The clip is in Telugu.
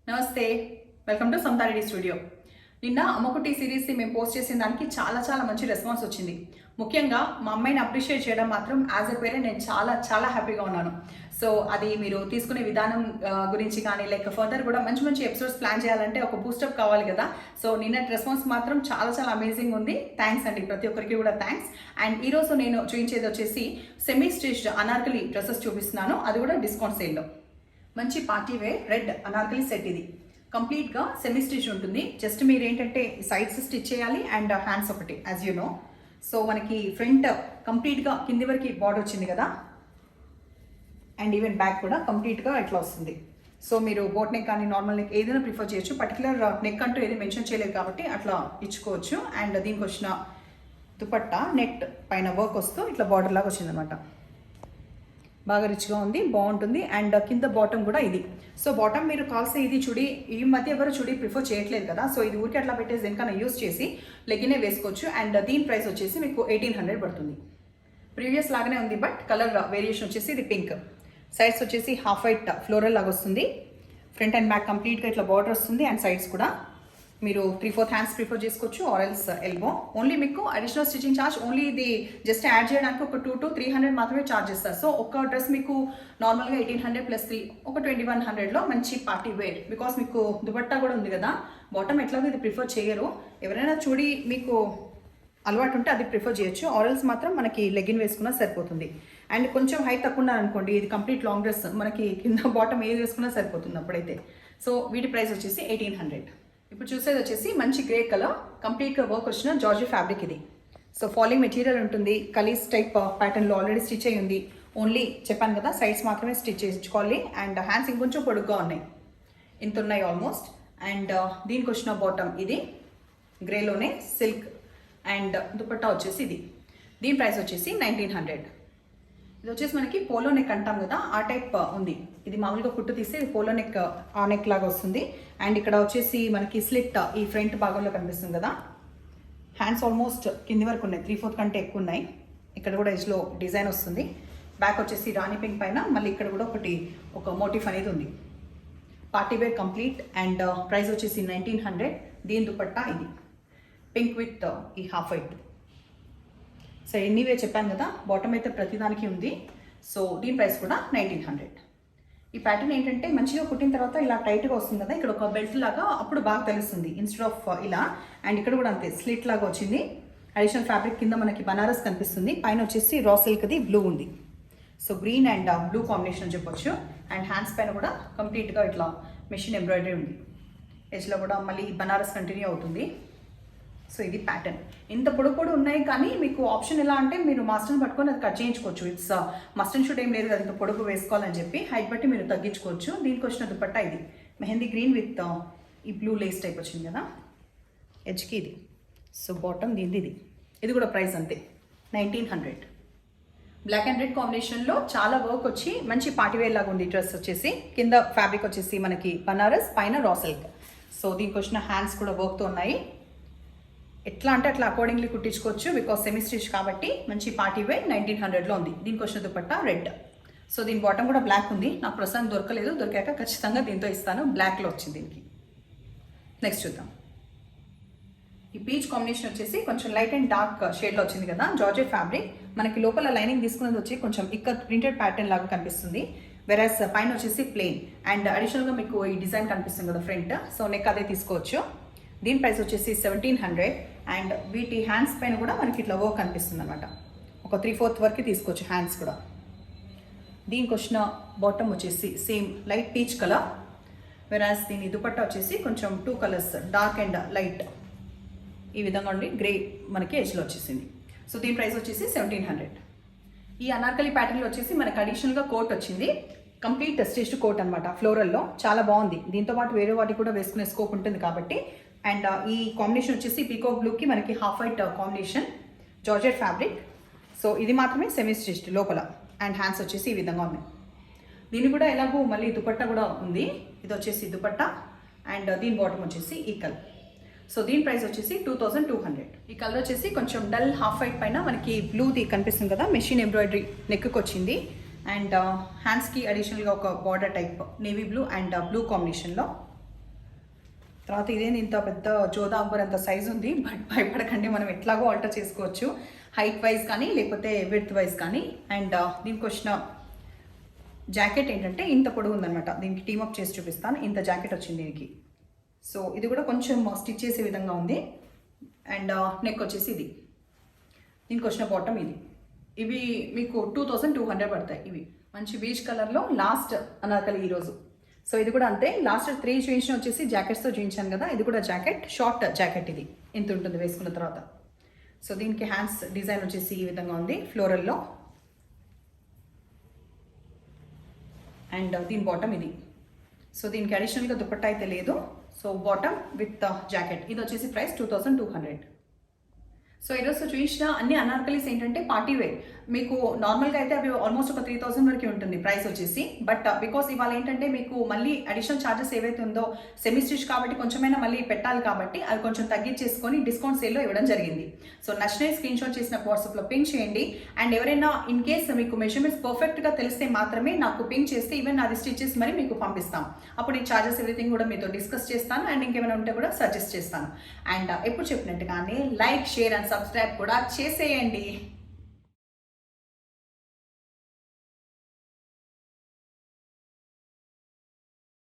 నమస్తే, వెల్కమ్ టు సంతారెడ్డి స్టూడియో. నిన్న అమ్మకుటి సిరీస్ని మేము పోస్ట్ చేసిన దానికి చాలా మంచి రెస్పాన్స్ వచ్చింది. ముఖ్యంగా మా అమ్మాయిని అప్రిషియేట్ చేయడం మాత్రం యాజ్ ఎ పేరెంట్ నేను చాలా హ్యాపీగా ఉన్నాను. సో అది మీరు తీసుకునే విధానం గురించి కానీ లైక్ ఫర్దర్ కూడా మంచి ఎపిసోడ్స్ ప్లాన్ చేయాలంటే ఒక బూస్టప్ కావాలి కదా. సో నిన్నటి రెస్పాన్స్ మాత్రం చాలా అమేజింగ్ ఉంది. థ్యాంక్స్ అండి, ప్రతి ఒక్కరికి కూడా థ్యాంక్స్. అండ్ ఈరోజు నేను చూపించేది వచ్చేసి సెమీ స్టిచ్డ్ అనార్కలి డ్రెస్సెస్ చూపిస్తున్నాను, అది కూడా డిస్కౌంట్ సేల్లో. మంచి party wear red anarkali set. ఇది కంప్లీట్గా సెమీ స్టిచ్ ఉంటుంది. జస్ట్ మీరు ఏంటంటే సైడ్స్ స్టిచ్ చేయాలి అండ్ హ్యాండ్స్ ఒకటి యాజ్ యూ నో. సో మనకి ఫ్రంట్ కంప్లీట్గా కింది వరకు బార్డర్ వచ్చింది కదా, అండ్ ఈవెన్ బ్యాక్ కూడా కంప్లీట్గా ఇట్లా వస్తుంది. సో మీరు బోట్ నెక్ కానీ నార్మల్ నెక్ ఏదైనా ప్రిఫర్ చేయొచ్చు. పర్టికులర్ నెక్ అంటూ ఏది మెన్షన్ చేయలేదు కాబట్టి అట్లా ఇచ్చుకోవచ్చు. అండ్ దీనికి వచ్చిన దుపట్టా నెట్ పైన వర్క్ వస్తూ ఇట్లా బార్డర్ లాగా వచ్చిందనమాట. బాగా రిచ్గా ఉంది, బాగుంటుంది. అండ్ కింద బాటమ్ కూడా ఇది. సో బాటమ్ మీరు కాల్సే ఇది చుడి, ఈ మధ్య ఎవరు చుడి ప్రిఫర్ చేయట్లేదు కదా. సో ఇది ఊరికి అట్లా పెట్టేసి దేనికన్నా యూస్ చేసి లెగ్గినే వేసుకోవచ్చు. అండ్ దీని ప్రైస్ వచ్చేసి మీకు 1800 పడుతుంది. ప్రీవియస్ లాగానే ఉంది, బట్ కలర్ వేరియేషన్ వచ్చేసి ఇది పింక్. సైడ్స్ వచ్చేసి హాఫ్ వైట్ ఫ్లోరల్ లాగా వస్తుంది. ఫ్రంట్ అండ్ బ్యాక్ కంప్లీట్గా ఇట్లా బార్డర్ వస్తుంది. అండ్ సైడ్స్ కూడా మీరు 3/4 హ్యాండ్స్ ప్రిఫర్ చేసుకోవచ్చు, ఆర్ ఎల్స్ ఎల్బో. ఓన్లీ మీకు అడిషనల్ స్టిచింగ్ ఛార్జ్ ఓన్లీ ఇది జస్ట్ యాడ్ చేయడానికి ఒక 200 to 300 మాత్రమే ఛార్జ్ చేస్తారు. సో ఒక డ్రెస్ మీకు నార్మల్గా 1800 + 3 ఒక 2100లో మంచి పార్టీ వేర్. బికాస్ మీకు దుపట్టా కూడా ఉంది కదా. బాటమ్ ఎట్లాగో ఇది ప్రిఫర్ చేయరు. ఎవరైనా చూడి మీకు అలవాటు ఉంటే అది ప్రిఫర్ చేయొచ్చు, ఆరల్స్ మాత్రం మనకి లెగిన్ వేసుకున్నా సరిపోతుంది. అండ్ కొంచెం హైట్ తక్కువ ఉన్నారనుకోండి, ఇది కంప్లీట్ లాంగ్ డ్రెస్, మనకి కింద బాటమ్ ఏది వేసుకున్నా సరిపోతుంది అప్పుడైతే. సో వీటి ప్రైస్ వచ్చేసి 1800. ఇప్పుడు చూసేది వచ్చేసి మంచి గ్రే కలర్, కంప్లీట్గా వర్క్ వచ్చిన జార్జీ ఫ్యాబ్రిక్ ఇది. సో ఫాలింగ్ మెటీరియల్ ఉంటుంది. కలీస్ టైప్ ప్యాటర్న్లో ఆల్రెడీ స్టిచ్ అయ్యి ఉంది. ఓన్లీ చెప్పాను కదా సైడ్స్ మాత్రమే స్టిచ్ చేయించుకోవాలి. అండ్ హ్యాండ్స్ ఇంకొంచెం పొడుగ్గా ఉన్నాయి, ఇంత ఉన్నాయి ఆల్మోస్ట్. అండ్ దీనికి వచ్చిన బాటమ్ ఇది గ్రేలోనే సిల్క్. అండ్ దుపట్టా వచ్చేసి ఇది. దీని ప్రైస్ వచ్చేసి 1900. ఇది వచ్చేసి మనకి పోలో నెక్ అంటాం కదా, ఆ టైప్ ఉంది. ఇది మామూలుగా కుట్టు తీస్తే పోలో నెక్, ఆ నెక్ లాగా వస్తుంది. అండ్ ఇక్కడ వచ్చేసి మనకి స్లిట్ ఈ ఫ్రంట్ భాగంలో కనిపిస్తుంది కదా. హ్యాండ్స్ ఆల్మోస్ట్ కింది వరకు ఉన్నాయి, 3/4 కంటే ఎక్కువ ఉన్నాయి. ఇక్కడ కూడా ఎజ్లో డిజైన్ వస్తుంది. బ్యాక్ వచ్చేసి రాణి పింక్ పైన మళ్ళీ ఇక్కడ కూడా ఒక మోటిఫ్ అనేది ఉంది. Party wear complete. And price వచ్చేసి 1900. దీని దుపట్టా ఇది పింక్ విత్ ఈ హాఫ్ వైట్. సో ఎనీవే చెప్పాను కదా, బాటమ్ అయితే ప్రతిదానికి ఉంది. సో దీని ప్రైస్ కూడా 1900. ఈ ప్యాటర్న్ ఏంటంటే మంచిగా కుట్టిన తర్వాత ఇలా టైట్గా వస్తుంది కదా, ఇక్కడ ఒక బెల్ట్ లాగా అప్పుడు బాగా తెలుస్తుంది ఇన్స్టెడ్ ఆఫ్ ఇలా. అండ్ ఇక్కడ కూడా అంతే స్లిట్ లాగా వచ్చింది. అడిషనల్ ఫ్యాబ్రిక్ కింద మనకి బనారస్ కనిపిస్తుంది. పైన వచ్చేసి రా సిల్క్ది బ్లూ ఉంది. So green and blue combination చెప్పొచ్చు. అండ్ హ్యాండ్స్ పైన కూడా కంప్లీట్గా ఇట్లా మెషిన్ ఎంబ్రాయిడరీ ఉంది. ఎజ్లో కూడా మళ్ళీ బనారస్ కంటిన్యూ అవుతుంది. సో ఇది ప్యాటర్న్. ఇంత పొడి ఉన్నాయి, కానీ మీకు ఆప్షన్ ఎలా అంటే మీరు మాస్టర్ని పట్టుకొని అది కట్ చేయించుకోవచ్చు. ఇట్స్ మస్ట్ అండ్ షుడ్ ఏం లేదు కదా, ఇంత పొడుగు వేసుకోవాలని చెప్పి హైట్ బట్టి మీరు తగ్గించుకోవచ్చు. దీనికి వచ్చిన దుపట్టా ఇది మెహందీ గ్రీన్ విత్ ఈ బ్లూ లేస్ టైప్ వచ్చింది కదా ఎడ్జ్కి ఇది. సో బాటమ్ దీనిది ఇది కూడా ప్రైస్ అంతే 1900. బ్లాక్ అండ్ రెడ్ కాంబినేషన్లో చాలా వర్క్ వచ్చి మంచి పార్టీవేర్ లాగా ఉంది. డ్రెస్ వచ్చేసి కింద ఫ్యాబ్రిక్ వచ్చేసి మనకి బనారస్, పైన రా సిల్క్. సో దీనికి వచ్చిన హ్యాండ్స్ కూడా వర్క్తో ఉన్నాయి. ఎట్లా అంటే అట్లా అకార్డింగ్లీ కుట్టించుకోవచ్చు, బికాస్ సెమీ స్టిచ్ కాబట్టి మంచి పార్టీ వేర్ 1900లో ఉంది. దీనికి వచ్చిన దుపట్టా రెడ్. సో దీని బాటమ్ కూడా బ్లాక్ ఉంది. నాకు ప్రస్తుతం దొరకలేదు, దొరికాక ఖచ్చితంగా దీంతో ఇస్తాను. బ్లాక్లో వచ్చింది దీనికి. నెక్స్ట్ చూద్దాం. ఈ పీచ్ కాంబినేషన్ వచ్చేసి కొంచెం లైట్ అండ్ డార్క్ షేడ్లో వచ్చింది కదా, జార్జెట్ ఫ్యాబ్రిక్. మనకి లోపల లైనింగ్ తీసుకున్నది వచ్చి కొంచెం ఇక్కత్ ప్రింటెడ్ ప్యాటర్న్ లాగా కనిపిస్తుంది. వెరాస్ పైన వచ్చేసి ప్లెయిన్. అండ్ అడిషనల్గా మీకు ఈ డిజైన్ కనిపిస్తుంది కదా ఫ్రంట్. సో నెక్ అదే తీసుకోవచ్చు. దీని ప్రైస్ వచ్చేసి 1700. అండ్ వీటి హ్యాండ్స్ పైన కూడా మనకి ఇట్లా వర్క్ కనిపిస్తుంది అనమాట. ఒక 3/4 వరకు తీసుకోవచ్చు హ్యాండ్స్ కూడా. దీనికి వచ్చిన బాటమ్ వచ్చేసి సేమ్ లైట్ పీచ్ కలర్. వెరాస్ దీని దుపట్టా వచ్చేసి కొంచెం 2 కలర్స్ డార్క్ అండ్ లైట్ ఈ విధంగా ఉండి గ్రే మనకి ఎజ్లో వచ్చేసింది. సో దీని ప్రైస్ వచ్చేసి 1700. ఈ అనార్కలి ప్యాటర్న్లో వచ్చేసి మనకి అడిషనల్గా కోట్ వచ్చింది. కంప్లీట్ స్టిచ్డ్ కోట్ అనమాట ఫ్లోరల్లో. చాలా బాగుంది. దీంతో పాటు వేరే వాటికి కూడా వేసుకునే స్కోప్ ఉంటుంది కాబట్టి. అండ్ ఈ కాంబినేషన్ వచ్చేసి పీకాక్ బ్లూకి మనకి half white combination georgette fabric. So ఇది మాత్రమే సెమీ స్టిచ్డ్ లోపల. అండ్ హ్యాండ్స్ వచ్చేసి ఈ విధంగా ఉన్నాయి. దీని కూడా ఎలాగో మళ్ళీ దుపట్టా కూడా ఉంది. ఇది వచ్చేసి దుపట్టా. అండ్ దీని బాటమ్ వచ్చేసి ఈ కలర్. సో దీని ప్రైస్ వచ్చేసి 2200. ఈ కలర్ వచ్చేసి కొంచెం డల్ హాఫ్ వైట్ పైన మనకి బ్లూది కనిపిస్తుంది కదా, మెషిన్ ఎంబ్రాయిడరీ నెక్కి వచ్చింది. అండ్ హ్యాండ్స్కి అడిషనల్గా ఒక border type navy blue and blue కాంబినేషన్లో. తర్వాత ఇదేంది ఇంత పెద్ద జోదా అక్బర్ అంత సైజ్ ఉంది, బట్ భయపడకండి, మనం ఎట్లాగో ఆల్టర్ చేసుకోవచ్చు, హైట్ వైజ్ కానీ లేకపోతే విడ్త్ వైజ్ కానీ. అండ్ దీనికి వచ్చిన జాకెట్ ఏంటంటే ఇంత పొడవు ఉందన్నమాట, దీనికి టీమప్ చేసి చూపిస్తాను. ఇంత జాకెట్ వచ్చింది దీనికి. సో ఇది కూడా కొంచెం స్టిచ్ చేసే విధంగా ఉంది. అండ్ నెక్ వచ్చేసి ఇది, దీనికి వచ్చిన బాటమ్ ఇది. ఇవి మీకు 2200 పడతాయి. ఇవి మంచి బీచ్ కలర్లో లాస్ట్ అనార్కలి ఈరోజు. సో ఇది కూడా అంతే, లాస్ట్ 3 చూపించిన వచ్చేసి జాకెట్స్తో చూపించాను కదా, ఇది కూడా జాకెట్, షార్ట్ జాకెట్. ఇది ఎంత ఉంటుంది వేసుకున్న తర్వాత. సో దీనికి హ్యాండ్స్ డిజైన్ వచ్చేసి ఈ విధంగా ఉంది ఫ్లోరల్లో. అండ్ దీని బాటమ్ ఇది. సో దీనికి అడిషనల్గా దుపట్టా అయితే లేదు. So bottom with jacket. ఇది వచ్చేసి ప్రైస్ 2200. సో ఈరోజు చూపించిన అన్ని అనార్కలీస్ ఏంటంటే పార్టీ వేర్. మీకు నార్మల్గా అయితే అవి ఆల్మోస్ట్ ఒక 3000 వరకు ఉంటుంది ప్రైస్ వచ్చేసి. బట్ బికాస్ ఇవాళ ఏంటంటే మీకు మళ్ళీ అడిషనల్ ఛార్జెస్ ఏవైతే ఉందో, సెమీ స్టిచ్ కాబట్టి కొంచెమైనా మళ్ళీ పెట్టాలి కాబట్టి అవి కొంచెం తగ్గించేసుకొని డిస్కౌంట్ సేల్లో ఇవ్వడం జరిగింది. సో నచ్చిన స్క్రీన్ షాట్ చేసిన వాట్సాప్లో పింక్ చేయండి. అండ్ ఎవరైనా ఇన్ కేస్ మీకు మెజర్మెంట్స్ పర్ఫెక్ట్గా తెలిస్తే మాత్రమే నాకు పింక్ చేస్తే ఈవెన్ అది స్టిచెస్ మరి మీకు పంపిస్తాం. అప్పుడు ఈ ఛార్జెస్ ఎవ్రీథింగ్ కూడా మీతో డిస్కస్ చేస్తాను. అండ్ ఇంకేమైనా ఉంటే కూడా సజెస్ట్ చేస్తాను. అండ్ ఎప్పుడు చెప్పినట్టుగానే లైక్, షేర్ అండ్ సబ్స్క్రైబ్ కూడా చేసేయండి.